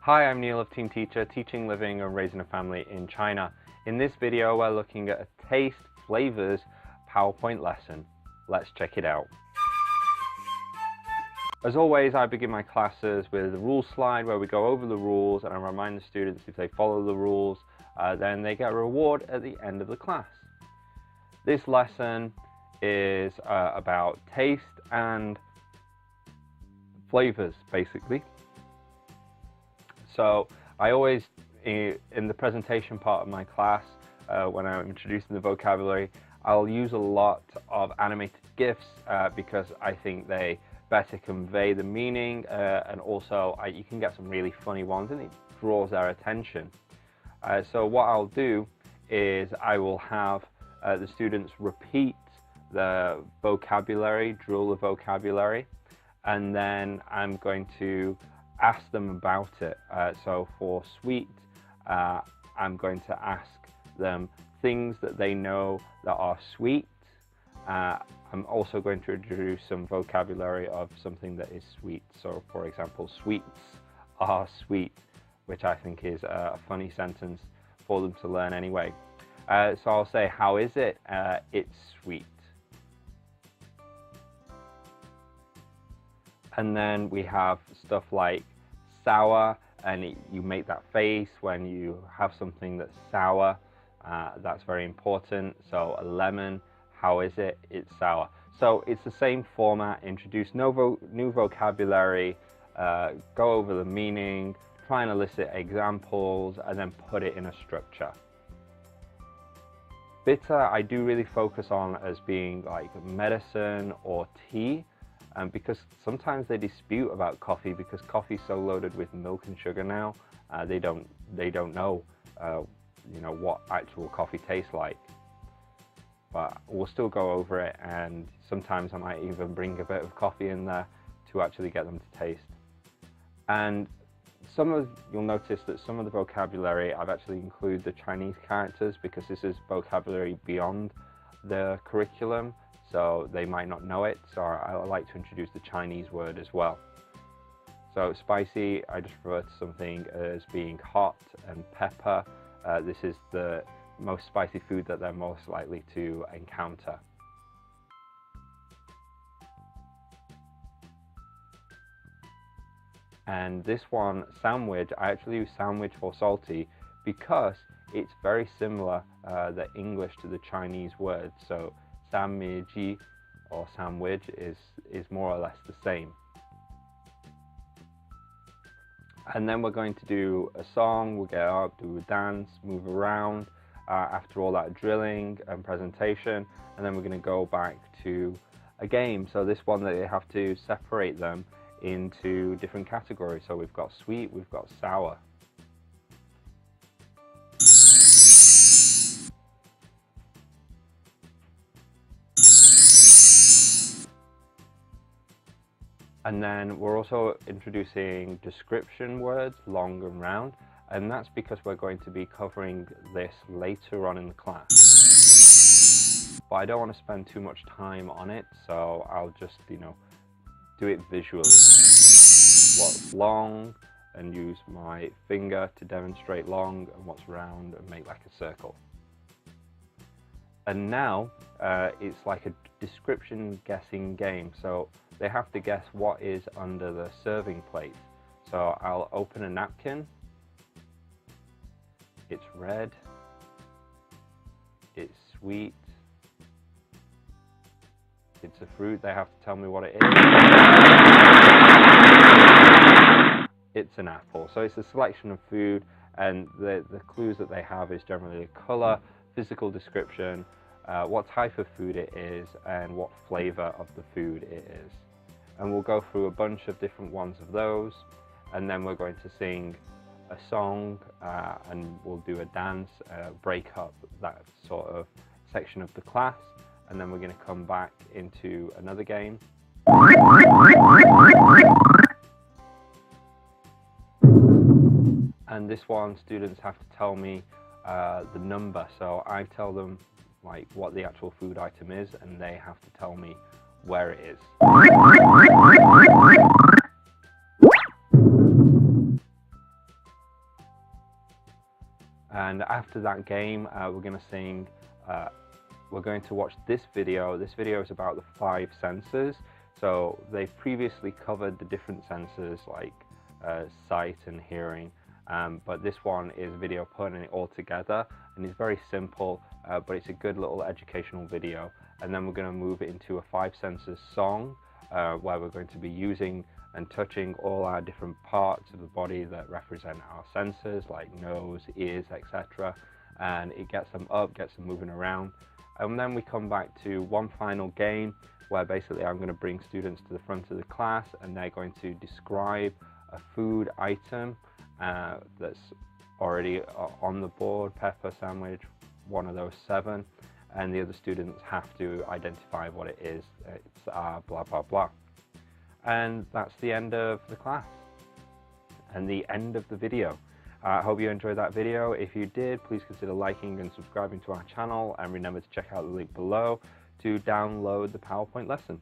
Hi, I'm Neil of Team Teacher, teaching, living and raising a family in China. In this video, we're looking at a taste flavors PowerPoint lesson. Let's check it out. As always, I begin my classes with a rules slide where we go over the rules and I remind the students if they follow the rules, then they get a reward at the end of the class. This lesson is about taste and flavors, basically. So I always, in the presentation part of my class, when I'm introducing the vocabulary, I'll use a lot of animated GIFs because I think they better convey the meaning, and also you can get some really funny ones and it draws their attention. So what I'll do is I will have the students repeat the vocabulary, drill the vocabulary, and then I'm going to ask them about it. So for sweet, I'm going to ask them things that they know that are sweet. I'm also going to introduce some vocabulary of something that is sweet. So for example, sweets are sweet, which I think is a funny sentence for them to learn anyway. So I'll say, how is it? It's sweet. And then we have stuff like sour, and you make that face when you have something that's sour. That's very important. So a lemon, how is it? It's sour. So it's the same format, introduce new vocabulary, go over the meaning, try and elicit examples, and then put it in a structure. Bitter, I do really focus on as being like medicine or tea. Because sometimes they dispute about coffee because coffee's so loaded with milk and sugar now, they don't know, what actual coffee tastes like. But we'll still go over it, and sometimes I might even bring a bit of coffee in there to actually get them to taste. And you'll notice that some of the vocabulary I've actually included the Chinese characters because this is vocabulary beyond the curriculum. So they might not know it, so I like to introduce the Chinese word as well. So spicy, I just refer to something as being hot, and pepper, this is the most spicy food that they're most likely to encounter. And this one, sandwich, I actually use sandwich or salty because it's very similar, the English to the Chinese word. So sandwich or sandwich is more or less the same. And then we're going to do a song, we'll get up, do a dance, move around after all that drilling and presentation, and then we're going to go back to a game. So this one that you have to separate them into different categories. So we've got sweet, we've got sour. And then we're also introducing description words, long and round, and that's because we're going to be covering this later on in the class. But I don't want to spend too much time on it, so I'll just, do it visually. What's long, and use my finger to demonstrate long, and what's round, and make like a circle. And now it's like a description guessing game. So they have to guess what is under the serving plate. So I'll open a napkin. It's red. It's sweet. It's a fruit. They have to tell me what it is. It's an apple. So it's a selection of food, and the clues that they have is generally a color, physical description, what type of food it is, and what flavor of the food it is. And we'll go through a bunch of different ones of those, and then we're going to sing a song, and we'll do a dance, break up that sort of section of the class, and then we're going to come back into another game. And this one, students have to tell me the number. So I tell them like what the actual food item is, and they have to tell me where it is. And after that game, we're going to watch this video. This video is about the 5 senses. So they've previously covered the different senses like sight and hearing, but this one is a video putting it all together, and it's very simple, but it's a good little educational video. And then we're going to move it into a 5 senses song, where we're going to be using and touching all our different parts of the body that represent our senses, like nose, ears, etc. And it gets them up, gets them moving around. And then we come back to one final game where basically I'm going to bring students to the front of the class, and they're going to describe a food item that's already on the board, pepper sandwich, one of those 7, and the other students have to identify what it is. It's blah blah blah. And that's the end of the class and the end of the video. I hope you enjoyed that video. If you did, please consider liking and subscribing to our channel, and remember to check out the link below to download the PowerPoint lesson.